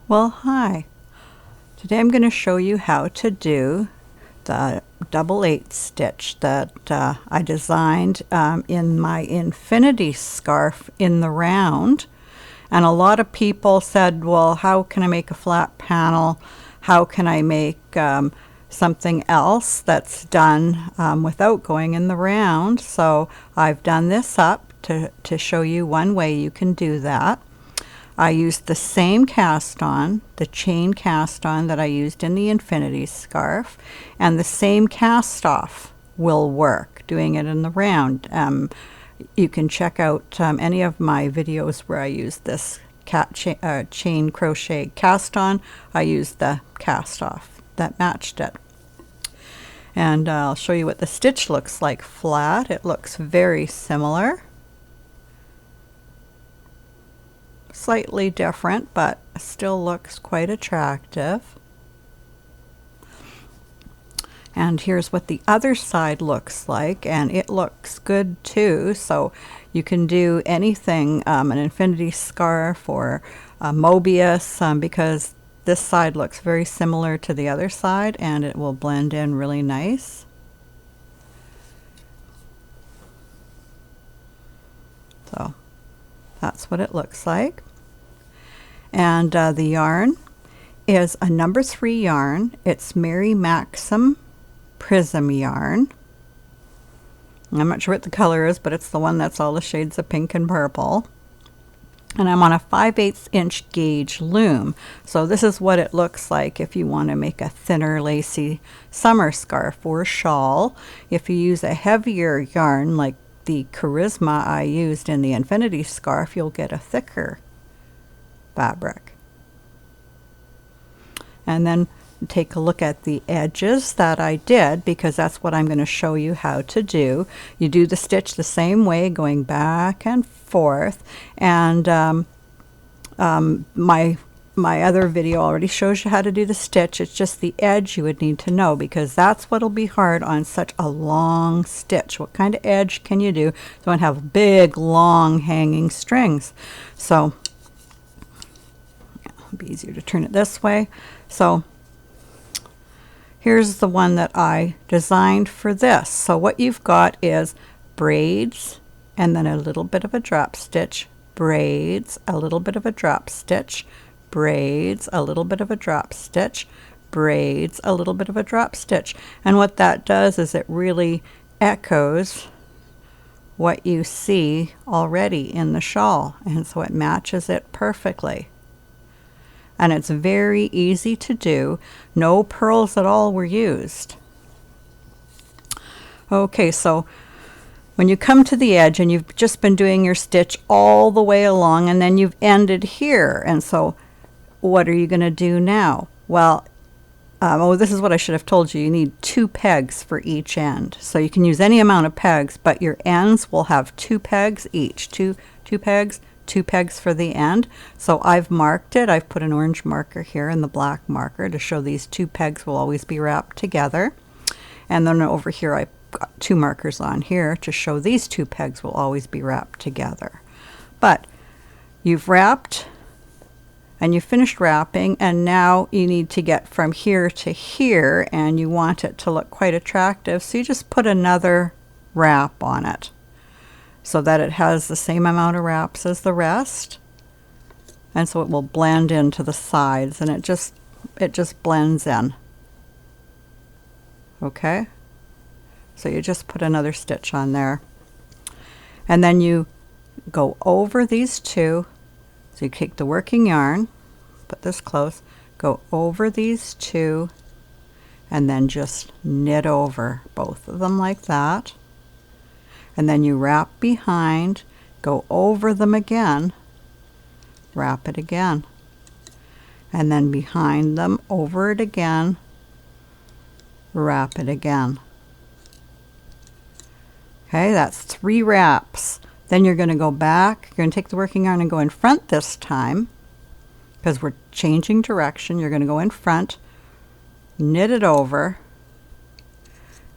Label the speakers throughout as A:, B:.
A: Well, hi. Today I'm going to show you how to do the double 8 stitch that I designed in my infinity scarf in the round. And a lot of people said, well, how can I make a flat panel? How can I make something else that's done without going in the round? So I've done this up to show you one way you can do that. I used the same cast on, the chain cast on that I used in the infinity scarf, and the same cast off will work doing it in the round. You can check out any of my videos where I use this chain crochet cast on. I used the cast off that matched it. And I'll show you what the stitch looks like flat. It looks very similar. Slightly different, but still looks quite attractive. And here's what the other side looks like, and it looks good too. So you can do anything, an infinity scarf or a Mobius, because this side looks very similar to the other side and it will blend in really nice. So that's what it looks like. And the yarn is a number 3 yarn. It's Mary Maxim Prism yarn. I'm not sure what the color is, but it's the one that's all the shades of pink and purple. And I'm on a 5/8 inch gauge loom. So this is what it looks like if you want to make a thinner lacy summer scarf or shawl. If you use a heavier yarn like the Charisma I used in the infinity scarf, you'll get a thicker fabric. And then take a look at the edges that I did, because that's what I'm going to show you how to do. You do the stitch the same way, going back and forth, and my other video already shows you how to do the stitch. It's just the edge you would need to know, because that's what'll be hard on such a long stitch. What kind of edge can you do? You don't have big long hanging strings. So it'll be easier to turn it this way. So here's the one that I designed for this. So what you've got is braids and then a little bit of a drop stitch, braids, a little bit of a drop stitch, braids, a little bit of a drop stitch, braids, a little bit of a drop stitch. And what that does is it really echoes what you see already in the shawl, and so it matches it perfectly. And it's very easy to do. No purls at all were used. Okay, so when you come to the edge and you've just been doing your stitch all the way along and then you've ended here, and so what are you going to do now? Well, this is what I should have told you. You need 2 pegs for each end. So you can use any amount of pegs, but your ends will have 2 pegs each. Two pegs, 2 pegs for the end. So I've marked it. I've put an orange marker here and the black marker to show these 2 pegs will always be wrapped together. And then over here I got 2 markers on here to show these 2 pegs will always be wrapped together. But you've wrapped and you finished wrapping, and now you need to get from here to here, and you want it to look quite attractive, so you just put another wrap on it so that it has the same amount of wraps as the rest, and so it will blend into the sides, and it just blends in. Okay, so you just put another stitch on there, and then you go over these 2. So you take the working yarn, put this close, go over these 2, and then just knit over both of them like that. And then you wrap behind, go over them again, wrap it again. And then behind them, over it again, wrap it again. Okay, that's 3 wraps. Then you're going to go back, you're going to take the working yarn and go in front this time, because we're changing direction. You're going to go in front, knit it over,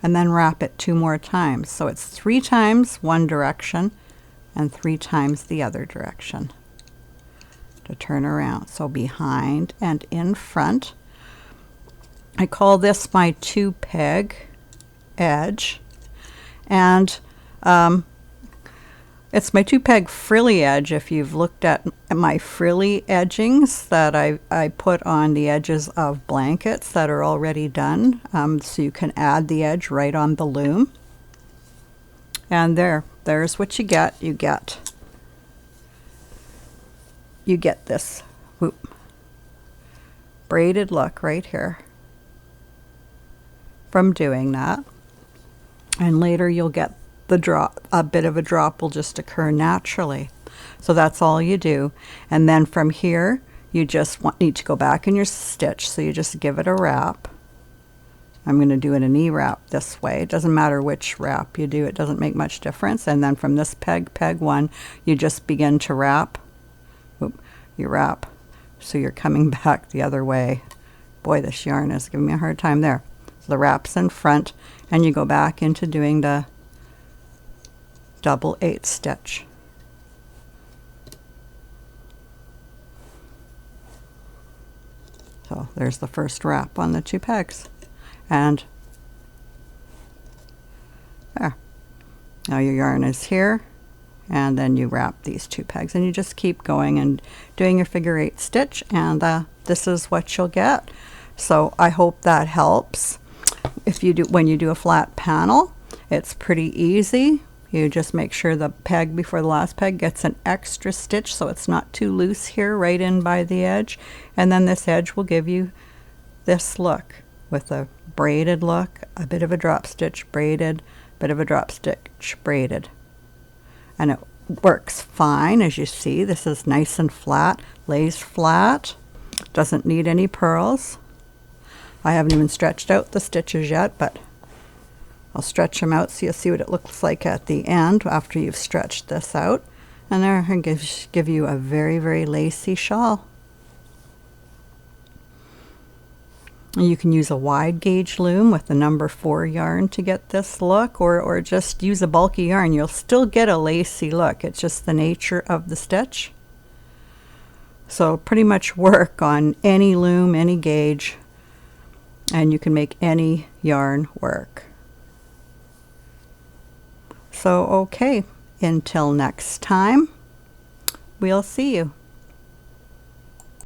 A: and then wrap it 2 more times. So it's 3 times one direction and 3 times the other direction. to turn around. So behind and in front. I call this my 2-peg edge, and it's my 2-peg frilly edge. If you've looked at my frilly edgings that I put on the edges of blankets that are already done, so you can add the edge right on the loom. And there's what you get. You get this whoop, braided look right here from doing that. And later you'll get the drop, a bit of a drop will just occur naturally. So that's all you do. And then from here, you just need to go back in your stitch. So you just give it a wrap. I'm going to do an knee wrap this way. It doesn't matter which wrap you do. It doesn't make much difference. And then from this peg 1, you just begin to wrap. Oop, you wrap. So you're coming back the other way. Boy, this yarn is giving me a hard time there. So the wrap's in front, and you go back into doing the double 8 stitch. So there's the first wrap on the 2 pegs. And there. Now your yarn is here, and then you wrap these 2 pegs, and you just keep going and doing your figure 8 stitch, and this is what you'll get. So I hope that helps. If you do, when you do a flat panel, it's pretty easy. You just make sure the peg before the last peg gets an extra stitch so it's not too loose here right in by the edge, and then this edge will give you this look with a braided look, a bit of a drop stitch braided, bit of a drop stitch braided, and it works fine. As you see, this is nice and flat, lays flat, doesn't need any purls. I haven't even stretched out the stitches yet, but I'll stretch them out so you'll see what it looks like at the end after you've stretched this out. And there, I give you a very, very lacy shawl. You can use a wide gauge loom with the number 4 yarn to get this look, or just use a bulky yarn. You'll still get a lacy look. It's just the nature of the stitch. So pretty much work on any loom, any gauge, and you can make any yarn work. So okay, until next time, we'll see you.